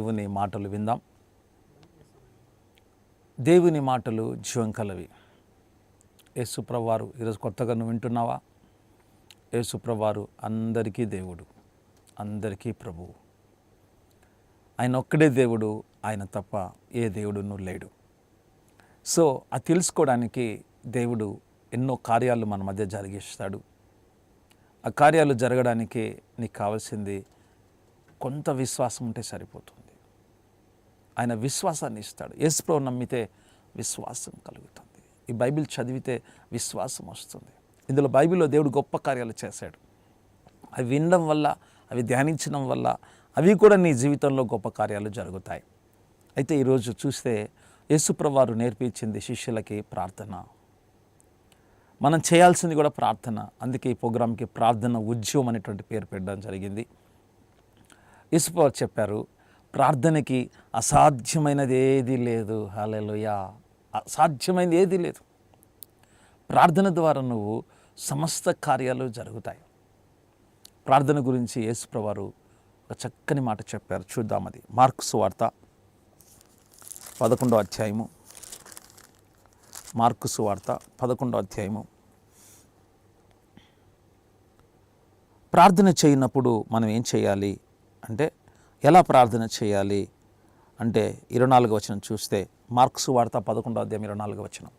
దేవుని మాటలు విందాం. దేవుని మాటలు జీవం కలవి. యేసుప్రభువారు ఈరోజు కొత్తగా నువ్వు వింటున్నావా? యేసుప్రభువారు అందరికీ దేవుడు, అందరికీ ప్రభువు. ఆయన ఒక్కడే దేవుడు, ఆయన తప్ప ఏ దేవుడును లేడు. సో అది తెలుసుకోవడానికి దేవుడు ఎన్నో కార్యాలు మన మధ్య జరిగిస్తాడు. ఆ కార్యాలు జరగడానికి నీకు కావాల్సింది కొంత విశ్వాసం ఉంటే సరిపోతుంది. ఆయన విశ్వాసాన్ని ఇస్తాడు. యేసుప్రభువు నమ్మితే విశ్వాసం కలుగుతుంది. ఈ బైబిల్ చదివితే విశ్వాసం వస్తుంది. ఇందులో బైబిల్లో దేవుడు గొప్ప కార్యాలు చేశాడు. అవి వినడం వల్ల, అవి ధ్యానించడం వల్ల అవి కూడా నీ జీవితంలో గొప్ప కార్యాలు జరుగుతాయి. అయితే ఈరోజు చూస్తే యేసుప్రభువారు నేర్పించింది శిష్యులకి ప్రార్థన. మనం చేయాల్సింది కూడా ప్రార్థన. అందుకే ఈ ప్రోగ్రాంకి ప్రార్థన ఉద్యమం అనేటువంటి పేరు పెట్టడం జరిగింది. యేసుప్రభువారు చెప్పారు, ప్రార్థనకి అసాధ్యమైనది ఏది లేదు. హల్లెలూయా. అసాధ్యమైనది ఏది లేదు. ప్రార్థన ద్వారా నువ్వు సమస్త కార్యాలు జరుగుతాయి. ప్రార్థన గురించి యేసుప్రభువారు ఒక చక్కని మాట చెప్పారు. చూద్దాం. అది మార్కు సువార్త 11వ అధ్యాయము. మార్కు సువార్త 11వ అధ్యాయము. ప్రార్థన చేయనప్పుడు మనం ఏం చేయాలి అంటే, ఎలా ప్రార్థన చేయాలి అంటే 24వ వచనం చూస్తే, మార్కు సువార్త 11వ అధ్యాయం 24వ వచనం.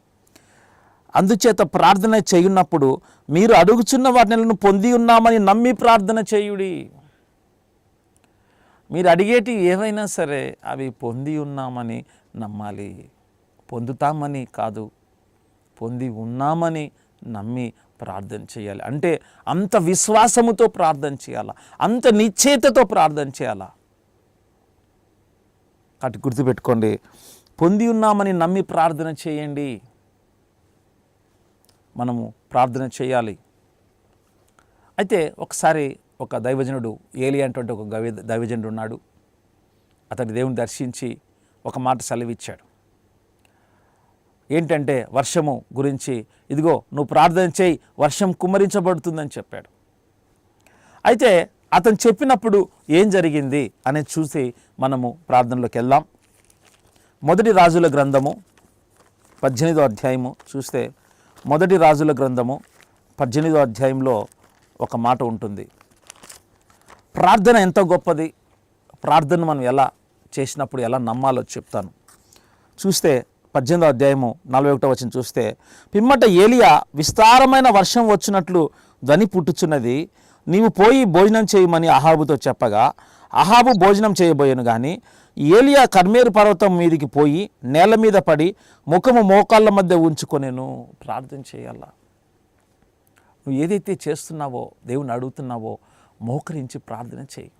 అందుచేత ప్రార్థన చేయున్నప్పుడు మీరు అడుగుచున్న వాటిని పొంది ఉన్నామని నమ్మి ప్రార్థన చేయుడి. మీరు అడిగేటి ఏవైనా సరే అవి పొంది ఉన్నామని నమ్మాలి. పొందుతామని కాదు, పొంది ఉన్నామని నమ్మి ప్రార్థన చేయాలి. అంటే అంత విశ్వాసముతో ప్రార్థన చేయాలా, అంత నిశ్చయతతో ప్రార్థన చేయాలా. అటు గుర్తుపెట్టుకోండి, పొంది ఉన్నామని నమ్మి ప్రార్థన చేయండి. మనము ప్రార్థన చేయాలి. అయితే ఒకసారి ఒక దైవజనుడు, ఏలియా అంటే ఒక దైవజనుడు ఉన్నాడు. అతడు దేవుని దర్శించి ఒక మాట సెలవిచ్చాడు. ఏంటంటే వర్షము గురించి, ఇదిగో నువ్వు ప్రార్థన చేయి, వర్షం కుమ్మరించబడుతుందని చెప్పాడు. అయితే అతను చెప్పినప్పుడు ఏం జరిగింది అనేది చూసి మనము ప్రార్థనలోకి వెళ్దాం. మొదటి రాజుల గ్రంథము 18వ అధ్యాయము చూస్తే, మొదటి రాజుల గ్రంథము 18వ అధ్యాయంలో ఒక మాట ఉంటుంది. ప్రార్థన ఎంత గొప్పది, ప్రార్థన మనం ఎలా చేసినప్పుడు ఎలా నమ్మాలో చెప్తాను. చూస్తే 18వ అధ్యాయము 41వ వచనం చూస్తే, పిమ్మట ఏలియా విస్తారమైన వర్షం వచ్చినట్లు ధ్వని పుట్టుచున్నది, నీవు పోయి భోజనం చేయమని అహాబుతో చెప్పగా, అహాబు భోజనం చేయబోయాను. కానీ ఏలియా కర్మేరు పర్వతం మీదికి పోయి నేల మీద పడి ముఖము మోకాళ్ళ మధ్య ఉంచుకొనేను. ప్రార్థన చేయాలా. నువ్వు ఏదైతే చేస్తున్నావో, దేవుని అడుగుతున్నావో, మోకరించి ప్రార్థన చేయి.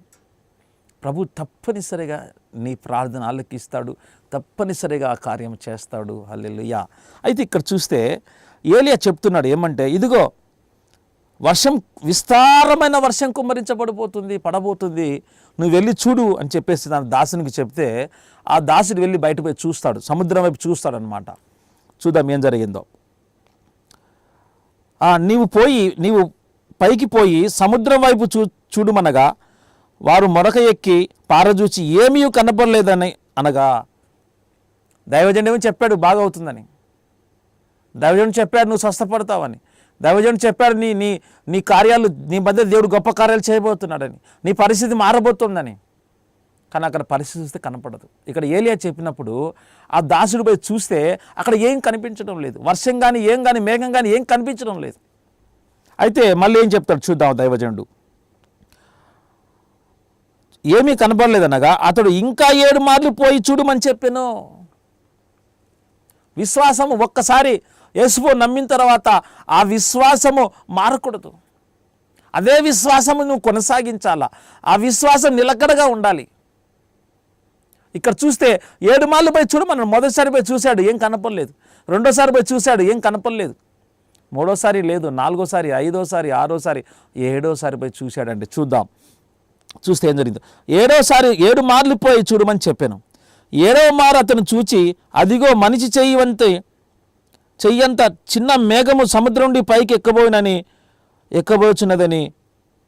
ప్రభు తప్పనిసరిగా నీ ప్రార్థన ఆలకిస్తాడు, తప్పనిసరిగా ఆ కార్యం చేస్తాడు. హల్లెలూయా. అయితే ఇక్కడ చూస్తే ఏలియా చెప్తున్నాడు ఏమంటే, ఇదిగో వర్షం, విస్తారమైన వర్షం కుమ్మరించబడిపోతుంది, పడబోతుంది, నువ్వు వెళ్ళి చూడు అని చెప్పేసి తన దాసునికి చెప్తే, ఆ దాసుడు వెళ్ళి బయట పోయి చూస్తాడు, సముద్రం వైపు చూస్తాడు అనమాట. చూద్దాం ఏం జరిగిందో. నీవు పైకి పోయి సముద్రం వైపు చూడుమనగా, వారు మొరక ఎక్కి పారజూచి ఏమీ కనపడలేదని అనగా, దైవజనుడు ఏమో చెప్పాడు బాగా అవుతుందని, దైవజనుడు చెప్పాడు నువ్వు స్వస్థపడతావని, దైవజనుడు చెప్పాడు నీ నీ నీ కార్యాలు, నీ మధ్య దేవుడు గొప్ప కార్యాలు చేయబోతున్నాడని, నీ పరిస్థితి మారబోతుందని. కానీ అక్కడ పరిస్థితి చూస్తే కనపడదు. ఇక్కడ ఏలియా చెప్పినప్పుడు ఆ దాసుడు పోయి చూస్తే అక్కడ ఏం కనిపించడం లేదు. వర్షం కానీ ఏం కానీ మేఘం కానీ ఏం కనిపించడం లేదు. అయితే మళ్ళీ ఏం చెప్తాడు చూద్దాం దైవజనుడు. ఏమీ కనపడలేదనగా అతడు ఇంకా 7 మార్లు పోయి చూడమని చెప్పాను. విశ్వాసము ఒక్కసారి యేసువు నమ్మిన తర్వాత ఆ విశ్వాసము మారకూడదు. అదే విశ్వాసము నువ్వు కొనసాగించాలా. ఆ విశ్వాసం నిలకడగా ఉండాలి. ఇక్కడ చూస్తే 7 మార్లు పోయి చూడమన్నాడు. మొదటిసారి పోయి చూశాడు, ఏం కనపడలేదు. రెండోసారి పోయి చూశాడు, ఏం కనపడలేదు. మూడోసారి లేదు, నాలుగోసారి, ఐదోసారి, ఆరోసారి, 7వ పోయి చూశాడంటే చూద్దాం. చూస్తే ఏం జరిగింది. 7 మార్లు పోయి చూడమని చెప్పాను. 7వ మారు అతను చూచి, అదిగో మనిషి చెయ్యంత చిన్న మేఘము సముద్రం నుండి పైకి ఎక్కబోచున్నదని.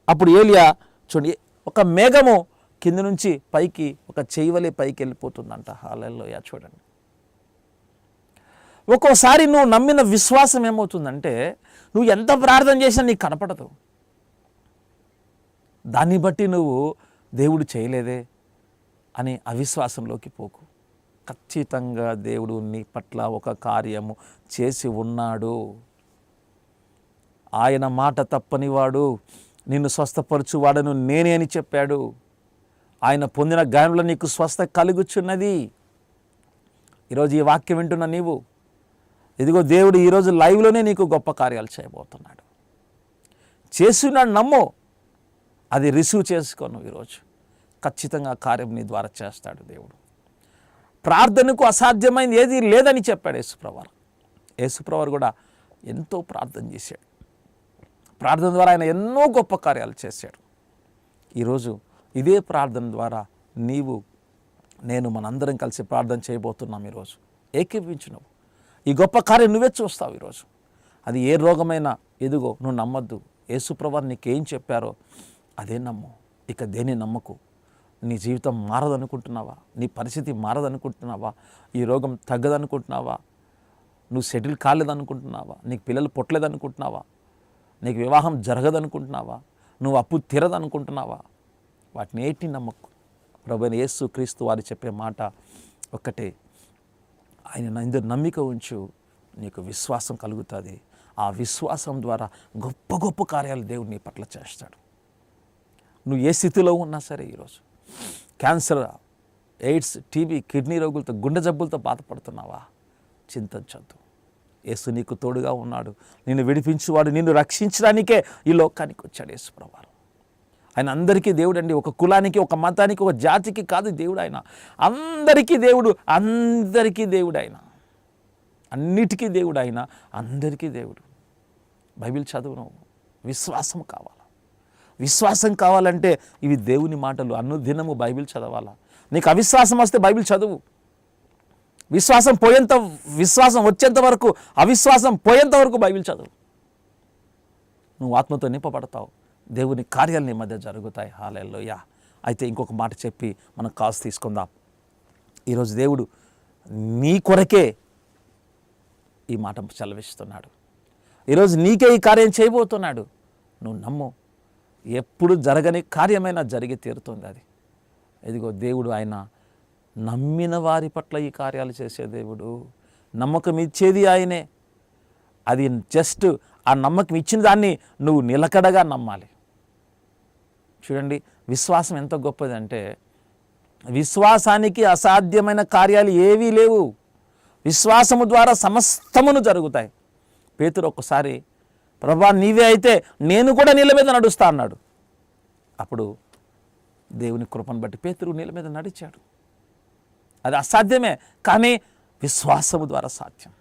అప్పుడు ఏలియా చూడండి, ఒక మేఘము కింద నుంచి పైకి ఒక చెయ్యవలే పైకి వెళ్ళిపోతుందంట. హల్లెలూయా. చూడండి, ఒక్కోసారి నువ్వు నమ్మిన విశ్వాసం ఏమవుతుందంటే నువ్వు ఎంత ప్రార్థన చేసినా నీకు కనపడదు. దాన్ని బట్టి నువ్వు దేవుడు చేయలేదే అని అవిశ్వాసంలోకి పోకు. ఖచ్చితంగా దేవుడు నీ పట్ల ఒక కార్యము చేసి ఉన్నాడు. ఆయన మాట తప్పనివాడు, నిన్ను స్వస్థపరచువాడను నేనే అని చెప్పాడు. ఆయన పొందిన గాయంలో నీకు స్వస్థ కలుగుచున్నది. ఈరోజు ఈ వాక్యం వింటున్న నీవు, ఇదిగో దేవుడు ఈరోజు లైవ్లోనే నీకు గొప్ప కార్యాలు చేయబోతున్నాడు. చేస్తున్నాడు, నమ్ము, అది రిసీవ్ చేసుకోను. ఈరోజు ఖచ్చితంగా కార్యం నీ ద్వారా చేస్తాడు దేవుడు. ప్రార్థనకు అసాధ్యమైంది ఏది లేదని చెప్పాడు యేసుప్రభు. యేసుప్రభు కూడా ఎంతో ప్రార్థన చేశాడు. ప్రార్థన ద్వారా ఆయన ఎన్నో గొప్ప కార్యాలు చేశాడు. ఈరోజు ఇదే ప్రార్థన ద్వారా నీవు నేను మనందరం కలిసి ప్రార్థన చేయబోతున్నాం. ఈరోజు ఏకీభవించు. నువ్వు ఈ గొప్ప కార్యం నువ్వే చూస్తావు ఈరోజు. అది ఏ రోగమైనా ఎదుగో నువ్వు నమ్మద్దు. యేసుప్రభు నీకేం చెప్పారో అదే నమ్ము. ఇక దేన్ని నమ్మకు. నీ జీవితం మారదనుకుంటున్నావా? నీ పరిస్థితి మారదనుకుంటున్నావా? ఈ రోగం తగ్గదనుకుంటున్నావా? నువ్వు సెటిల్ కాలేదనుకుంటున్నావా? నీకు పిల్లలు పుట్టలేదనుకుంటున్నావా? నీకు వివాహం జరగదనుకుంటున్నావా? నువ్వు అప్పు తీరదనుకుంటున్నావా? వాటిని ఏటి నమ్మకు. ప్రభువైన యేసు క్రీస్తు వారు చెప్పే మాట ఒక్కటే, ఆయన ఇందులో నమ్మిక ఉంచు, నీకు విశ్వాసం కలుగుతుంది. ఆ విశ్వాసం ద్వారా గొప్ప గొప్ప కార్యాలు దేవుడు నీ పట్ల చేస్తాడు. నువ్వు ఏ స్థితిలో ఉన్నా సరే, ఈరోజు క్యాన్సర్, ఎయిడ్స్, టీబీ, కిడ్నీ రోగులతో, గుండె జబ్బులతో బాధపడుతున్నావా? చింతించొద్దు. యేసు నీకు తోడుగా ఉన్నాడు. నిన్ను విడిపించువాడు, నిన్ను రక్షించడానికే ఈ లోకానికి వచ్చాడు యేసుప్రభు. ఆయన అందరికీ దేవుడు అండి. ఒక కులానికి, ఒక మతానికి, ఒక జాతికి కాదు దేవుడు. ఆయన అందరికీ దేవుడు, అందరికీ దేవుడు. ఆయన అన్నిటికీ దేవుడు, ఆయన అందరికీ దేవుడు. బైబిల్ చదువును. విశ్వాసం కావాలా? విశ్వాసం కావాలంటే ఇవి దేవుని మాటలు. అనుదినము బైబిల్ చదవాలా. నీకు అవిశ్వాసం వస్తే బైబిల్ చదువు. విశ్వాసం వచ్చేంత వరకు, అవిశ్వాసం పోయేంత వరకు బైబిల్ చదువు. నువ్వు ఆత్మతో నింపబడతావు. దేవుని కార్యాలు నీ మధ్య జరుగుతాయి. హల్లెలూయా. అయితే ఇంకొక మాట చెప్పి మనం కాసు తీసుకుందాం. ఈరోజు దేవుడు నీ కొరకే ఈ మాట చలవిస్తున్నాడు. ఈరోజు నీకే ఈ కార్యం చేయబోతున్నాడు. నువ్వు నమ్ము. ఎప్పుడు జరగని కార్యమైనా జరిగి తీరుతుంది అది. ఇదిగో దేవుడు ఆయన నమ్మిన వారి పట్ల ఈ కార్యాలు చేసే దేవుడు. నమ్మకం ఇచ్చేది ఆయనే. అది జస్ట్ ఆ నమ్మకం ఇచ్చిన దాన్ని నువ్వు నిలకడగా నమ్మాలి. చూడండి, విశ్వాసం ఎంత గొప్పదంటే, విశ్వాసానికి అసాధ్యమైన కార్యాలు ఏవీ లేవు. విశ్వాసము ద్వారా సమస్తమును జరుగుతాయి. పేతురు ఒక్కసారి, ప్రభువా నీవే అయితే నేను కూడా నీళ్ళ మీద నడుస్తా అన్నాడు. అప్పుడు దేవుని కృపను బట్టి పేతురు నీళ్ళ మీద నడిచాడు. అది అసాధ్యమే, కానీ విశ్వాసము ద్వారా సాధ్యం.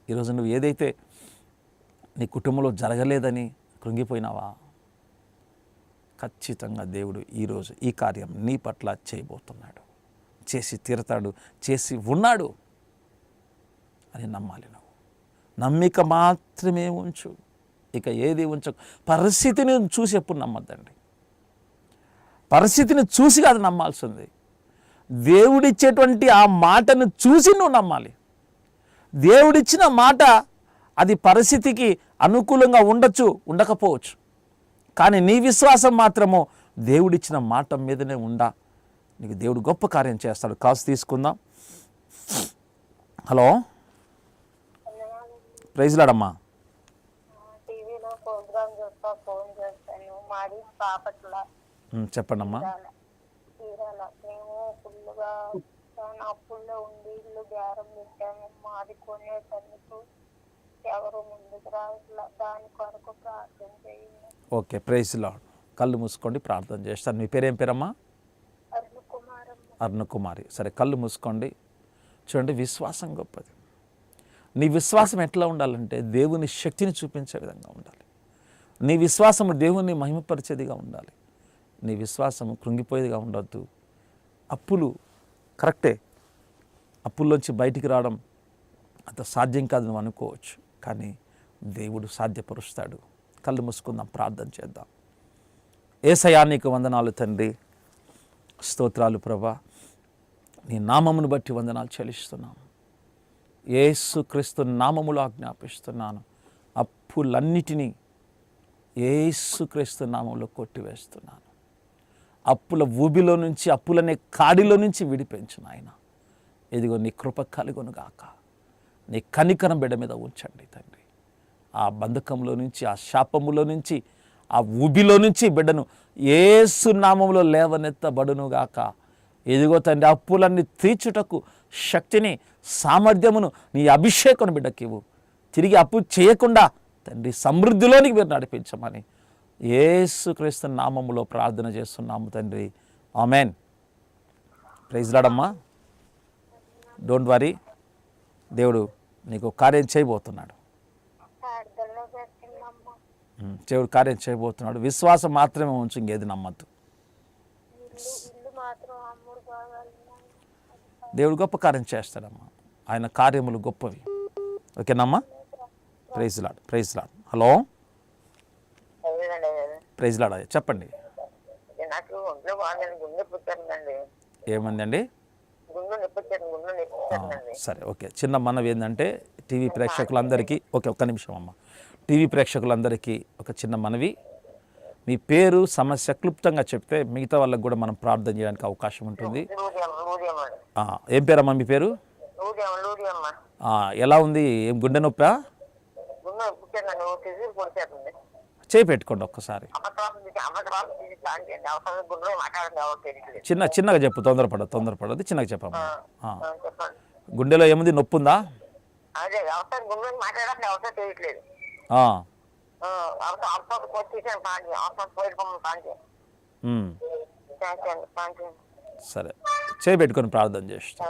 ఈరోజు నువ్వు ఏదైతే నీ కుటుంబంలో జరగలేదని కృంగిపోయినావా? ఖచ్చితంగా దేవుడు ఈరోజు ఈ కార్యం నీ పట్ల చేయబోతున్నాడు. చేసి తీరతాడు, చేసి ఉన్నాడు అని నమ్మాలి. నువ్వు నమ్మిక మాత్రమే ఉంచు, ఇక ఏది ఉంచకు. పరిస్థితిని చూసి ఎప్పుడు నమ్మద్దండి. పరిస్థితిని చూసి కాదు నమ్మాల్సింది. దేవుడిచ్చేటువంటి ఆ మాటను చూసి నువ్వు నమ్మాలి. దేవుడిచ్చిన మాట అది పరిస్థితికి అనుకూలంగా ఉండొచ్చు, ఉండకపోవచ్చు, కానీ నీ విశ్వాసం మాత్రము దేవుడిచ్చిన మాట మీదనే ఉండా. నీకు దేవుడు గొప్ప కార్యం చేస్తాడు. కాసు తీసుకుందాం. హలో, ప్రైజ్ లాడమ్మా. చెప్పండమ్మా. అప్పుల్లో ఉండి ఇల్లు బేరం పెట్టాము, మాది కొనేటందుకు ఎవరు ముందుకు రావట్లా, దాని కొరకు ప్రార్థన చేయండి. Okay, praise lord. కళ్ళు మూసుకోండి, ప్రార్థన చేస్తాను. మీ పేరేం పేరమ్మా? అరుణకుమారి. సరే, కళ్ళు మూసుకోండి. చూడండి, విశ్వాసం గొప్పది. నీ విశ్వాసం ఎట్లా ఉండాలంటే దేవుని శక్తిని చూపించే విధంగా ఉండాలి. నీ విశ్వాసము దేవుని మహిమపరిచేదిగా ఉండాలి. నీ విశ్వాసము కృంగిపోయేదిగా ఉండొద్దు. అప్పులు కరెక్టే, అప్పుల్లోంచి బయటికి రావడం అంత సాధ్యం కాదు నువ్వు అనుకోవచ్చు, కానీ దేవుడు సాధ్యపరుస్తాడు. కళ్ళు మూసుకుందాం, ప్రార్థన చేద్దాం. యేసయ్యా నీకు వందనాలు తండ్రి. స్తోత్రాలు ప్రభా, నీ నామమును బట్టి వందనాలు చెల్లిస్తున్నాము. యేసుక్రీస్తు నామములో ఆజ్ఞాపిస్తున్నాను, అప్పులన్నిటినీ యేసుక్రీస్తు నామంలో కొట్టివేస్తున్నాను. అప్పుల ఊబిలో నుంచి, అప్పులనే కాడిలో నుంచి విడిపించు నాయన. ఇదిగో నీ కృప కలుగునుగాక. నీ కనికరం బిడ్డ మీద ఉంచండి తండ్రి. ఆ బంధకంలో నుంచి, ఆ శాపములో నుంచి, ఆ ఊబిలో నుంచి బిడ్డను యేసు నామములో లేవనెత్తబడునుగాక. ఇదిగో తండ్రి, అప్పులన్నీ తీర్చుటకు శక్తిని, సామర్థ్యమును నీ అభిషేకం బిడ్డకి ఇవ్వు. తిరిగి అప్పు చేయకుండా తండ్రి సమృద్ధిలోనికి మీరు నడిపించమని యేసుక్రీస్తు నామములో ప్రార్థన చేస్తున్నాము తండ్రి. ఆమెన్. ప్రైజ్ లార్డ్ అమ్మా. డోంట్ వరీ, దేవుడు నీకు కార్యం చేయబోతున్నాడు. ప్రార్థనలో పెట్టిందమ్మా. దేవుడు కార్యం చేయబోతున్నాడు. విశ్వాసం మాత్రమే ఉంచు, ఇంకేది నమ్మద్దు. ఇల్లు మాత్రం అమ్ముడు కావాలి. దేవుడు గొప్ప కార్యం చేస్తాడమ్మా. ఆయన కార్యములు గొప్పవి. ఓకేనమ్మా. Praise lord, praise lord. Hello, praise lord. చెప్పండి. నాకు ఒంట్లో బాగుందండి, గుండె పుట్టిందండి. ఏమందండి? గుండె నొప్పి. సరే, ఓకే. చిన్న మనవి ఏంటంటే టీవీ ప్రేక్షకులందరికీ, ఓకే ఒక్క నిమిషం అమ్మ, టీవీ ప్రేక్షకులందరికీ ఒక చిన్న మనవి. మీ పేరు, సమస్య క్లుప్తంగా చెప్తే మిగతా వాళ్ళకి కూడా మనం ప్రార్థన చేయడానికి అవకాశం ఉంటుంది. ఏం పేరమ్మా మీ పేరు? ఎలా ఉంది? ఏం గుండె నొప్పా? చేయి పెట్టుకోండి ఒక్కసారి. చిన్నగా చెప్పు, తొందరపడదు, చిన్నగా చెప్పమ్మా. గుండెలో ఏముంది? నొప్పి ఉందా? సరే, చేయి పెట్టుకొని ప్రార్థన చేస్తా.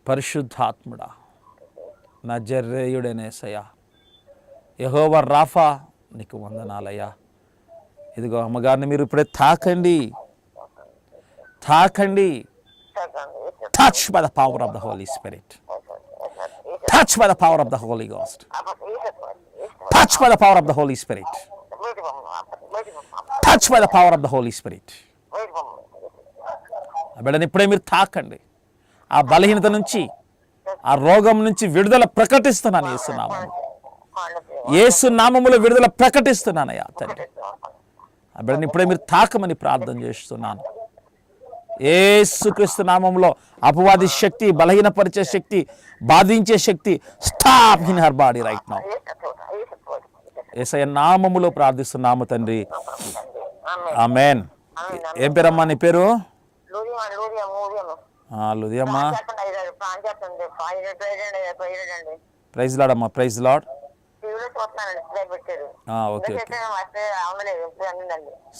పరిశుద్ధాత్ముడా, నజరేయుడనేసయ్యా, యెహోవా రాఫా, నీకు వందనాలయ్యా. ఇదిగో అమ్మగారిని మీరు ఇప్పుడే తాకండి. Touch by the power of the Holy Spirit. Touch by the power of the Holy Ghost. Touch by the power of the Holy Spirit. Touch by the power of the Holy Spirit. బిడ్డని ఇప్పుడే మీరు తాకండి. ఆ బలహీనత నుంచి, ఆ రోగం నుంచి విడుదల ప్రకటిస్తున్నాను యేసునామములో. యేసునామములో విడుదల ప్రకటిస్తున్నానయ్యా తండ్రి. ఆ బిడ్డని ఇప్పుడే మీరు తాకమని ప్రార్థన చేస్తున్నాను. యేసుక్రీస్తు నామములో అపవాది శక్తి, బలహీనపరిచే శక్తి, బాధించే శక్తి, stop in her body right now. యేసయ్య నామములో ప్రార్థిస్తున్నాము తండ్రి. ఆమేన్. ఏం పేరమ్మా నీ పేరు? లుదియమ్మా. ప్రైజ్ లార్డ్ అమ్మా. Praise lord. ఓకే,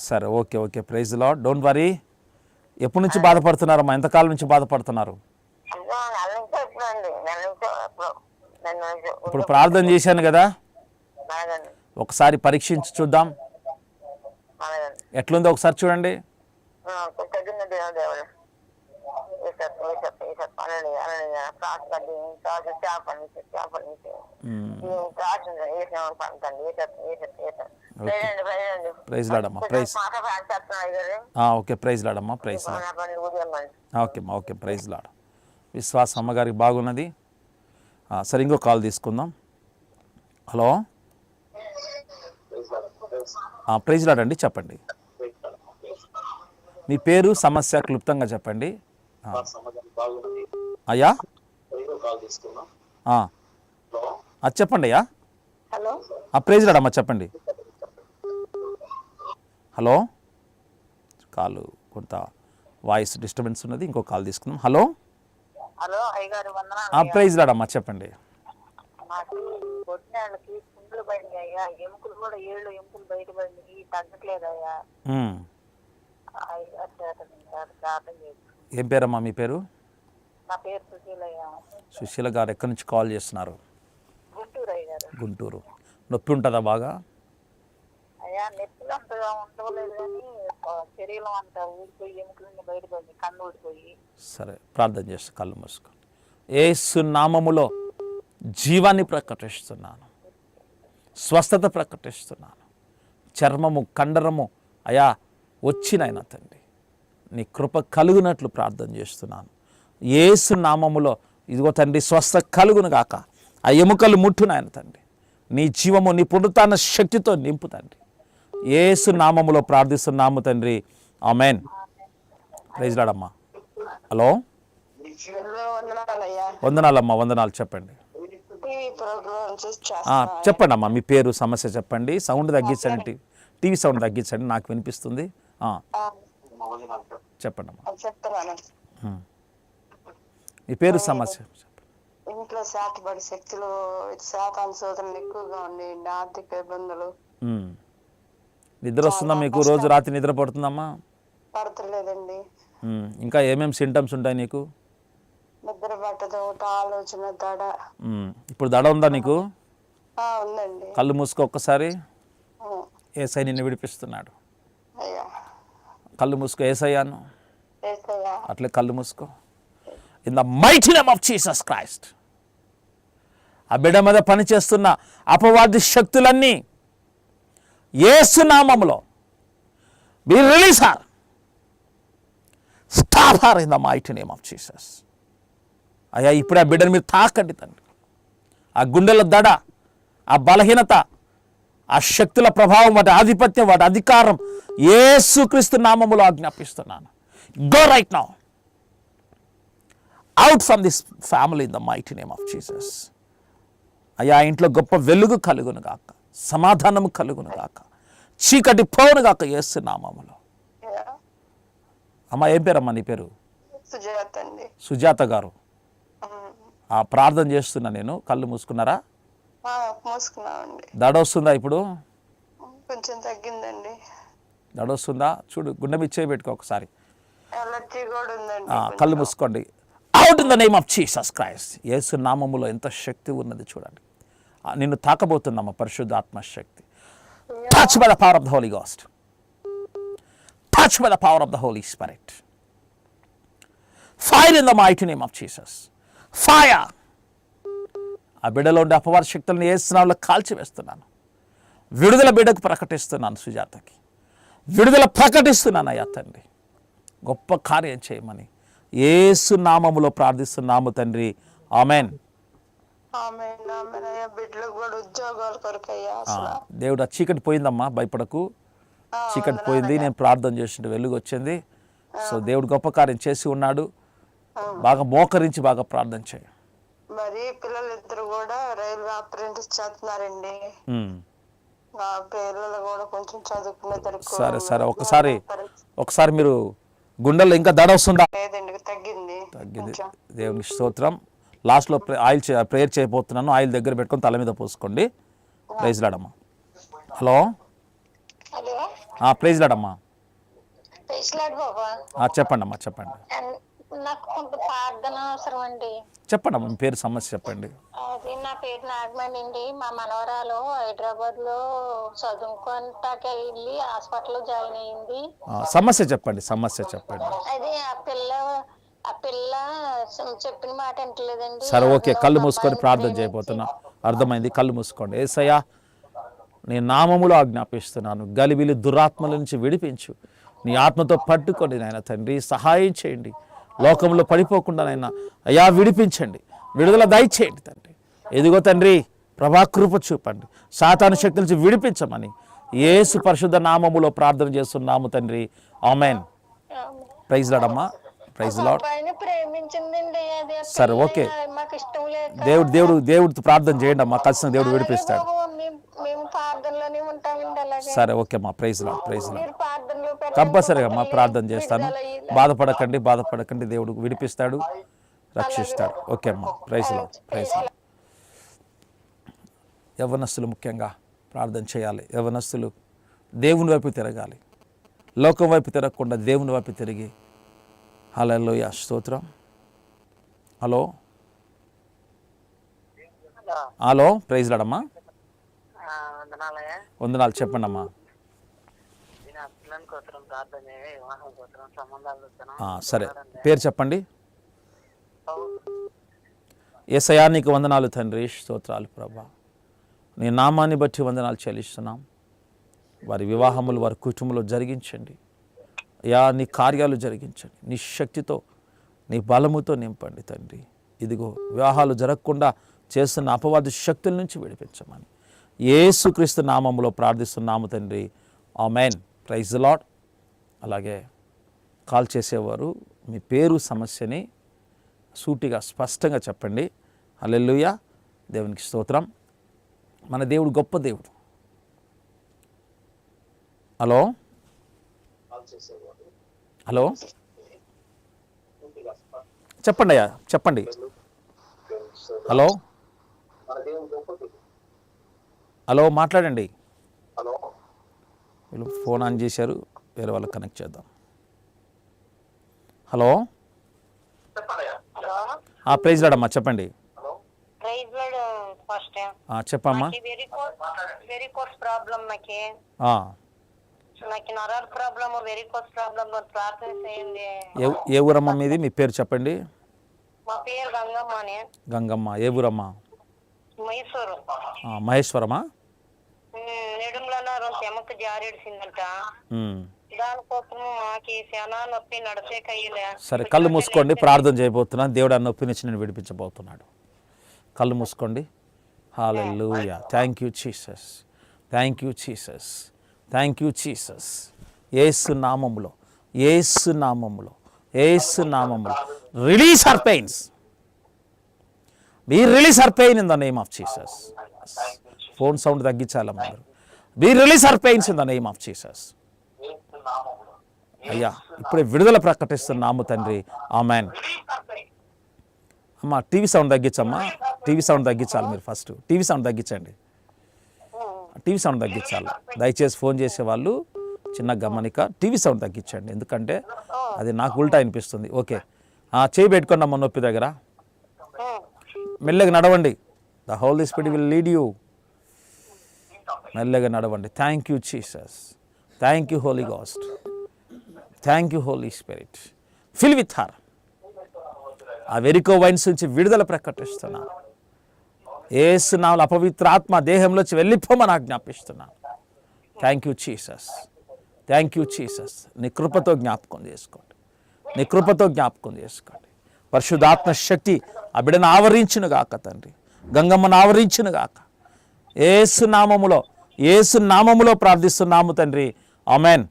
సరే, okay. Praise Lord. Don't worry. ఎప్పటి నుంచి బాధపడుతున్నారమ్మా? ఎంతకాలం నుంచి బాధపడుతున్నారు? ఇప్పుడు ప్రార్థన చేశాను కదా, ఒకసారి పరీక్షించి చూద్దాం. ఎట్లుందో ఒకసారి చూడండి. ప్రైజ్ లార్డ్ అమ్మా. ఓకే, ప్రైజ్ లార్డ్ అమ్మా. Praise lord. Okay, praise lord. విశ్వాసం అమ్మగారికి బాగున్నది. సరే, ఇంకో కాల్ తీసుకుందాం. హలో, ప్రైజ్ లార్డ్ అండి, చెప్పండి. మీ పేరు, సమస్య క్లుప్తంగా చెప్పండి. అయ్యా చెప్పండి అయ్యా. ప్రైజ్ లార్డ్ అమ్మా, చెప్పండి. హలో, కాలు కొంత వాయిస్ డిస్టర్బెన్స్ ఉన్నది, ఇంకో కాల్ తీసుకుందాం. హలో, ప్రైజ్ లార్డ్ అమ్మా, చెప్పండి. ఏం పేరమ్మా మీ పేరు? సుశీల గారు. ఎక్కడి నుంచి కాల్ చేస్తున్నారు? గుంటూరు. నొప్పి ఉంటుందా బాగా? సరే, ప్రార్థన చేస్తా. కళ్ళు మూసుకో. యేసు నామములో జీవాన్ని ప్రకటిస్తున్నాను, స్వస్థత ప్రకటిస్తున్నాను. చర్మము, కండరము అయా వచ్చినాయన తండ్రి, నీ కృప కలుగునట్లు ప్రార్థన చేస్తున్నాను. యేసు నామములో ఇదిగో తండ్రి స్వస్థ కలుగును గాక. ఆ ఎముకలు ముట్టు నాయన తండ్రి. నీ జీవము నీ పునరుత్థాన శక్తితో నింపు తండ్రి. యేసు నామములో ప్రార్థిస్తున్నాము తండ్రి. ఆమేన్. ప్రైజ్ లార్డ్ అమ్మా. హలో, వందనాలమ్మా. వందనాలు. చెప్పండి. చెప్పండి అమ్మా, మీ పేరు, సమస్య చెప్పండి. సౌండ్ తగ్గించండి, టీవీ సౌండ్ తగ్గించండి, నాకు వినిపిస్తుంది. చెప్పండి అమ్మా, మీ పేరు, సమస్య. ఇంట్లో శాతపడి శక్తులు, శాతాన్ శోధనలు ఎక్కువగా ఉన్నాయండి. ఆర్థిక ఇబ్బందులు. నిద్ర వస్తుందా మీకు? రోజు రాత్రి నిద్ర పడుతుందమ్మా? పడతలేదండి. ఇంకా ఏమేమి సింటమ్స్ ఉంటాయి నీకు? నిద్ర పట్టదు, ఆలోచన, దడ. ఇప్పుడు దడ ఉందా నీకు? ఉందండి. కళ్ళు మూసుకో ఒక్కసారి. యేసయ్య నిన్ను విడిపిస్తున్నాడు. కళ్ళు మూసుకో. యేసయ్యాను అట్లే కళ్ళు మూసుకో. In the mighty name of Jesus Christ. ఆ బిడ్డ మీద పనిచేస్తున్న అపవాది శక్తులన్నీ యేసు నామములో be release her, stop her in the mighty name of Jesus. అయ్యా, ఇప్పుడు ఆ బిడ్డను మీరు తాకండి తండ్రి. ఆ గుండెల దడ, ఆ బలహీనత, ఆ శక్తుల ప్రభావం, వాటి ఆధిపత్యం, వాటి అధికారం యేసుక్రీస్తు నామములో ఆజ్ఞాపిస్తున్నాను. Go right now out from this family in the mighty name of Jesus. అయ్యా, ఇంట్లో గొప్ప వెలుగు కలుగును గాక, సమాధానము కలుగును గాక, చీకటి పోవును గాక యేసు నామములో. అమ్మా, ఏం పేరమ్మా నీ పేరు? సుజాత గారు. ప్రార్థన చేస్తున్నా నేను. కళ్ళు మూసుకున్నారా? దడ వస్తుందా ఇప్పుడు? కొంచెం తగ్గిందండి. దడ వస్తుందా? చూడు, గుండె మీద చేయి పెట్టుకో ఒకసారి. ఉందండి. కళ్ళు మూసుకోండి. Out in the name of Jesus Christ. యేసు నామములో ఎంత శక్తి ఉన్నది చూడండి. నిన్ను తాకబోతున్నామా పరిశుద్ధాత్మ శక్తి. Touch by the power of the Holy Ghost. Touch by the power of the Holy Spirit. Fire in the mighty name of Jesus. Fire. ఆ బిడ్డలో ఉండే అపవాద శక్తులను యేసు నామములో కాల్చివేస్తున్నాను. విడుదల బిడ్డకు ప్రకటిస్తున్నాను. సుజాతకి విడుదల ప్రకటిస్తున్నాను. అయ్యా తండ్రి, గొప్ప కార్యం చేయమని యేసు నామములో ప్రార్థిస్తున్నాము తండ్రి. ఆమేన్. దేవుడు, ఆ చీకటి పోయిందమ్మా, భయపడకు. చీకటి పోయింది. నేను ప్రార్థన చేసిండు, వెలుగు వచ్చింది. సో దేవుడు గొప్ప కార్యం చేసి ఉన్నాడు. బాగా మోకరించి బాగా ప్రార్థన చేయి. మరి పిల్లలిద్దరు కూడా రైల్వే అప్రెంటిస్ చేస్తున్నారండి. పిల్లలు కూడా కొంచెం చదువుకునే. సరే సరే, ఒకసారి మీరు గుండెల్లో ఇంకా దడ వస్తుందా? తగ్గింది. దేవునికి స్తోత్రం. లాస్ట్లో ఆయిల్ ప్రేయర్ చేయబోతున్నాను. ఆయిల్ దగ్గర పెట్టుకొని తల మీద పోసుకోండి. ప్రైజ్ లార్డ్ అమ్మా. హలో, ప్రైజ్ లార్డ్ అమ్మా. చెప్పండి అమ్మా, చెప్పండి. నాకు కొంత ప్రార్థన అవసరం అండి. చెప్పండి అమ్మా, మీ పేరు, సమస్య చెప్పండి. అది నా పేరు నాగమణి అండి. మా మనవరాలు హైదరాబాద్ లో చదువుకుంటాక వెళ్ళి హాస్పిటల్ లో జాయిన్ అయింది. సమస్య చెప్పండి, సమస్య చెప్పండి. అది ఆ పిల్ల చెప్పిన మాట వింటలేదండి. సరే, ఓకే. కళ్ళు మూసుకొని ప్రార్థన చేయబోతున్నా. అర్థమైంది. కళ్ళు మూసుకోండి. యేసయ్యా, నీ నామములో ఆజ్ఞాపిస్తున్నాను. గలిబిలి దురాత్మల నుంచి విడిపించు. నీ ఆత్మతో పట్టుకొని నాయన తండ్రి, సహాయం చేయండి. లోకంలో పడిపోకుండా నాయన అయ్యా విడిపించండి. విడుదల దయచేయండి తండ్రి. ఎదిగో తండ్రి, ప్రభాకృప చూపండి. సాతాను శక్తి నుంచి విడిపించమని యేసు పరిశుద్ధ నామములో ప్రార్థన చేస్తున్నాము తండ్రి. ఆమేన్. ప్రైజ్ లార్డ్ అమ్మా. Praise lord. సరే, ఓకే. దేవుడు ప్రార్థన చేయండి అమ్మా. ఖచ్చితంగా దేవుడు విడిపిస్తాడు. సరే, ఓకే అమ్మా. Praise lord, praise lord. కంపల్సరీగా అమ్మా ప్రార్థన చేస్తాను. బాధపడకండి. దేవుడు విడిపిస్తాడు, రక్షిస్తాడు. ఓకే అమ్మా. Praise lord, praise Lord. యవ్వనస్తులు ముఖ్యంగా ప్రార్థన చేయాలి. యవ్వనస్తులు దేవుని వైపు తిరగాలి. లోకం వైపు తిరగకుండా దేవుని వైపు తిరిగి. హల్లెలూయా, స్తోత్రం. హలో, ప్రైజ్ లార్డ్ అమ్మా. వందనాలు. చెప్పండి అమ్మా. సరే, పేరు చెప్పండి. యేసయ్యా, నీకు వందనాలు తండ్రి, స్తోత్రాలు ప్రభా. నీ నామాన్ని బట్టి వందనాలు చెల్లిస్తున్నాం. వారి వివాహములు వారి కుటుంబంలో జరిగించండి. అయ్యా నీ కార్యాలు జరిగించండి, నీ శక్తితో నీ బలముతో నింపండి తండ్రి. ఇదిగో వివాహాలు జరగకుండా చేస్తున్న అపవాది శక్తుల నుంచి విడిపించమని యేసుక్రీస్తు నామములో ప్రార్థిస్తున్నాము తండ్రి. ఆమేన్. Praise the Lord. అలాగే కాల్ చేసేవారు మీ పేరు సమస్యని సూటిగా స్పష్టంగా చెప్పండి. హల్లెలూయా. దేవునికి స్తోత్రం. మన దేవుడు గొప్ప దేవుడు. హలో హలో చెప్పండి అయ్యా, చెప్పండి. హలో హలో మాట్లాడండి. వీళ్ళు ఫోన్ ఆన్ చేశారు, వేరే వాళ్ళకి కనెక్ట్ చేద్దాం. హలో ప్రైజ్ లాడమ్మా, చెప్పండి. చెప్పమ్మా. వెరికోస్ ప్రాబ్లం నాకు నరాల ప్రాబ్లమ్, వెరికోస్ ప్రాబ్లం ప్రార్థన చేయండి. ఏ ఊరమ్మా మీది? మీ పేరు చెప్పండి. మా పేరు గంగమ్మ. గంగమ్మ. ఏ ఊరమ్మా? మైసూరు. మహేశ్వరమా? నెడుమల ఎమకు జారేడిసిందంట, దానికోసం మాకి చాలా నొప్పి, నడిచే కయ్యలే. సరే కళ్ళు మూసుకోండి, ప్రార్థన చేయబోతున్నాను. దేవుడు ఆ నొప్పి నుంచి నేను విడిపించబోతున్నాడు. కళ్ళు మూసుకోండి. Hallelujah. Thank you Jesus, thank you Jesus, thank you Jesus. యేసు నామములో, యేసు నామములో, యేసు నామములో release her pains. Be release her pain in the name of Jesus. Phone sound తగ్గించాలమ్మా. Be release her pains in the name of Jesus. అయ్యా ఇప్పుడే విడుదల ప్రకటిస్తున్నాము తండ్రి. ఆమేన్. అమ్మా టీవీ సౌండ్ తగ్గించమ్మా, టీవీ సౌండ్ తగ్గించాలి మీరు. ఫస్ట్ టీవీ సౌండ్ తగ్గించండి, టీవీ సౌండ్ తగ్గించాలి. దయచేసి ఫోన్ చేసే వాళ్ళు చిన్న గమనిక, టీవీ సౌండ్ తగ్గించండి, ఎందుకంటే అది నాకు ఉల్టా అనిపిస్తుంది. ఓకే, చేయి పెట్టుకోండి అమ్మ నొప్పి దగ్గర. మెల్లగా నడవండి. The Holy Spirit will lead you. మెల్లగా నడవండి. Thank you Jesus, thank you Holy Ghost, thank you Holy Spirit. Fill with her. ఆ వెరికో వైన్స్ నుంచి విడుదల ప్రకటిస్తున్నాను. యేసు నామములో అపవిత్ర ఆత్మ దేహంలోంచి వెళ్ళిపోమని ఆజ్ఞాపిస్తున్నాను. Thank you Jesus, thank you Jesus. నీ కృపతో జ్ఞాపకం చేసుకోండి, నీ కృపతో జ్ఞాపకం చేసుకోండి. పరిశుద్ధాత్మ శక్తి ఆ బిడ్డను ఆవరించును గాక తండ్రి, గంగమ్మను ఆవరించును గాక. యేసు నామములో, యేసు నామములో ప్రార్థిస్తున్నాము తండ్రి. ఆమేన్.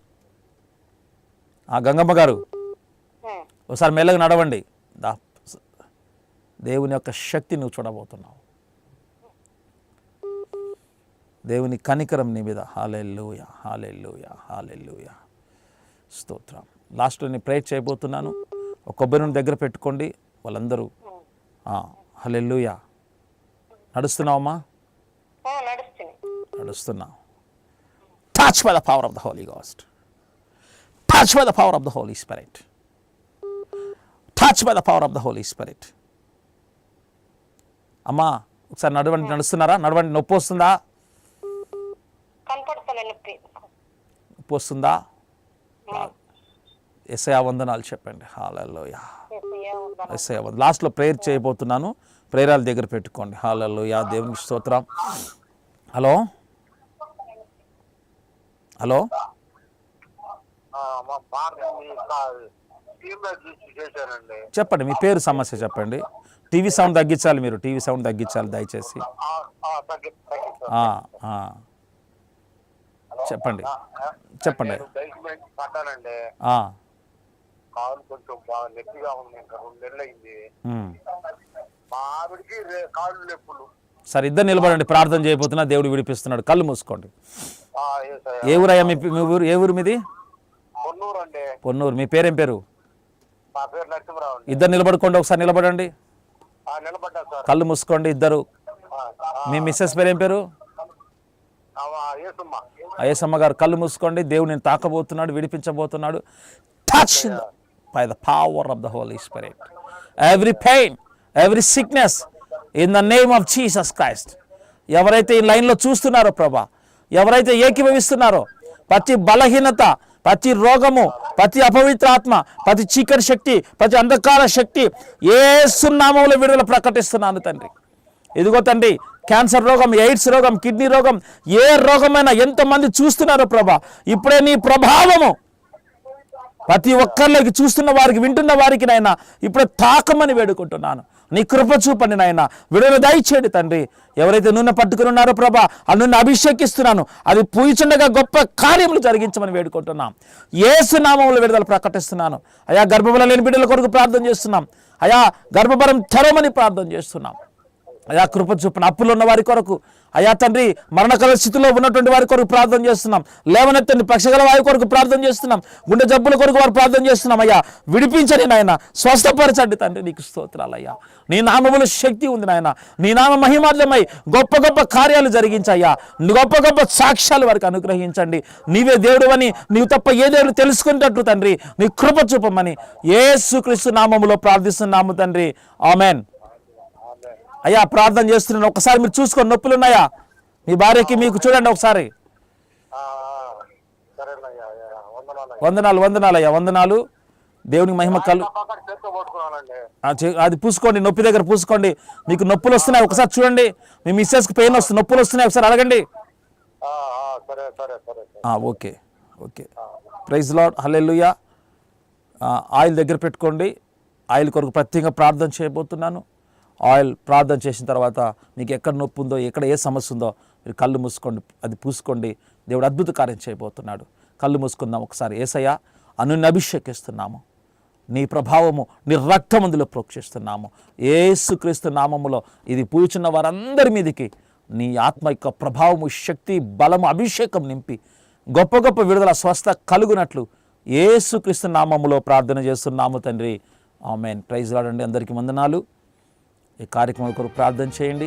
గంగమ్మ గారు ఒకసారి మెల్లగా నడవండి. దేవుని యొక్క శక్తి నువ్వు చూడబోతున్నావు. దేవుని కనికరం నీ మీద. హల్లెలూయా, హల్లెలూయా, హల్లెలూయా. స్తోత్రం. లాస్ట్లో నేను ప్రేయర్ చేయబోతున్నాను. ఒక కొబ్బరి నూనె దగ్గర పెట్టుకోండి వాళ్ళందరూ. హల్లెలూయా. నడుస్తున్నావమ్మా? నడుస్తున్నావు. Touch by the power of the Holy Ghost, touch by the power of the Holy Spirit, touch by the power of the Holy Spirit. అమ్మా ఒకసారి నడవండి. నడుస్తున్నారా? నడవండి. నొప్పి వస్తుందా? నొప్పి వస్తుందా? యేసయ్యా వందనాలు చెప్పండి. హల్లెలూయా, యేసయ్యా వందనాలు. లాస్ట్లో ప్రేయర్ చేయబోతున్నాను, ప్రేయరాల దగ్గర పెట్టుకోండి. హల్లెలూయా, దేవునికి స్తోత్రం. హలో హలో చెప్పండి, మీ పేరు సమస్య చెప్పండి. టీవీ సౌండ్ తగ్గించాలి, మీరు టీవీ సౌండ్ తగ్గించాలి దయచేసి. చెప్పండి చెప్పండి. సరే ఇద్దరు నిలబడండి, ప్రార్థన చేయబోతున్నా. దేవుడు విడిపిస్తున్నాడు. కళ్ళు మూసుకోండి. ఏ ఊరయ్యా మీ ఊరు? ఏ ఊరు మీది? పొన్నూరు. మీ పేరేం పేరు? ఇద్దరు నిలబడుకోండి. ఒకసారి నిలబడండి. కళ్ళు మూసుకోండి ఇద్దరు. మీ మిస్సెస్ పేరేం పేరు? అయ్యసమ్మ గారు. కళ్ళు మూసుకోండి. దేవుడు నేను తాకబోతున్నాడు, విడిపించబోతున్నాడు. Touch by the power of the Holy Spirit. Every pain, every sickness in the name of Jesus Christ. ఎవరైతే ఈ లైన్లో చూస్తున్నారో ప్రభా, ఎవరైతే ఏకీభవిస్తున్నారో, ప్రతి బలహీనత, ప్రతి రోగము, ప్రతి అపవిత్ర ఆత్మ, ప్రతి చీకటి శక్తి, ప్రతి అంధకార శక్తి యేసు నామములో విడుదల ప్రకటిస్తున్నాను తండ్రి. ఇదిగో తండ్రి, క్యాన్సర్ రోగం, ఎయిడ్స్ రోగం, కిడ్నీ రోగం, ఏ రోగమైనా ఎంతమంది చూస్తున్నారో ప్రభా, ఇప్పుడే నీ ప్రభావము ప్రతి ఒక్కరిలోకి చూస్తున్న వారికి, వింటున్న వారికి నాయన ఇప్పుడు తాకమని వేడుకుంటున్నాను. నీ కృప చూపండి నాయన, విడుదల దయచేయండి తండ్రి. ఎవరైతే నూనె పట్టుకుని ఉన్నారో ప్రభా, ఆ నూనె అభిషేకిస్తున్నాను, అది పూయిచుండగా గొప్ప కార్యములు జరిగించమని వేడుకుంటున్నాం. యేసు నామములో విడుదల ప్రకటిస్తున్నాను. అయా గర్భఫలం లేని బిడ్డల కొరకు ప్రార్థన చేస్తున్నాం. అయా గర్భఫలం తెరవమని ప్రార్థన చేస్తున్నాం. అయా కృప చూపిన అప్పులు ఉన్న వారి కొరకు, అయా తండ్రి మరణకర స్థితిలో ఉన్నటువంటి వారి కొరకు ప్రార్థన చేస్తున్నాం. లేవనెత్తండి పక్షగల వారి కొరకు ప్రార్థన చేస్తున్నాం. గుండె జబ్బుల కొరకు వారు ప్రార్థన చేస్తున్నాం. అయ్యా విడిపించండి నాయన, స్వస్థపరచండి తండ్రి. నీకు స్తోత్రాలయ్యా. నీ నామములో శక్తి ఉంది నాయన. నీ నామ మహిమార్థమై గొప్ప గొప్ప కార్యాలు జరిగించయ్యా. గొప్ప గొప్ప సాక్ష్యాలు వారికి అనుగ్రహించండి. నీవే దేవుడు అని, నీవు తప్ప ఏ దేవుడు తెలుసుకునేటట్లు తండ్రి నీ కృప చూపమని యేసుక్రీస్తు నామములో ప్రార్థిస్తున్నాము తండ్రి. ఆమెన్. అయ్యా ప్రార్థన చేస్తున్నాను. ఒకసారి మీరు చూసుకోండి, నొప్పులు ఉన్నాయా మీ భార్యకి, మీకు చూడండి ఒకసారి. వందనాలు అయ్యా, వందనాలు. దేవునికి మహిమ కలు. అది పూసుకోండి, నొప్పి దగ్గర పూసుకోండి. మీకు నొప్పులు వస్తున్నాయి ఒకసారి చూడండి. మీ మిస్సెస్కి పెయిన్ వస్తుంది, నొప్పులు వస్తున్నాయి ఒకసారి అడగండి. Okay okay. ప్రైజ్ లార్డ్, హల్లెలూయా. ఆయిల్ దగ్గర పెట్టుకోండి. ఆయిల్ కొరకు ప్రత్యేకంగా ప్రార్థన చేయబోతున్నాను. ఆయిల్ ప్రార్థన చేసిన తర్వాత మీకు ఎక్కడ నొప్పి ఉందో, ఎక్కడ ఏ సమస్య ఉందో మీరు కళ్ళు మూసుకోండి, అది పూసుకోండి. దేవుడు అద్భుత కార్యం చేయబోతున్నాడు. కళ్ళు మూసుకుందాం ఒకసారి. యేసయ్యా నిన్ను అభిషేకిస్తున్నాము. నీ ప్రభావము, నీ రక్తమందులో ప్రోక్షిస్తున్నాము. యేసుక్రీస్తు నామములో ఇది పూచున్న వారందరి మీదకి నీ ఆత్మ యొక్క ప్రభావము, శక్తి, బలము, అభిషేకం నింపి గొప్ప గొప్ప విడుదల, స్వస్థ కలుగునట్లు యేసుక్రీస్తు నామములో ప్రార్థన చేస్తున్నాము తండ్రి. ఆమేన్. ప్రైజ్ లార్డ్ అండి. అందరికీ వందనాలు. ఈ కార్యక్రమం కొరకు ప్రార్థన చేయండి.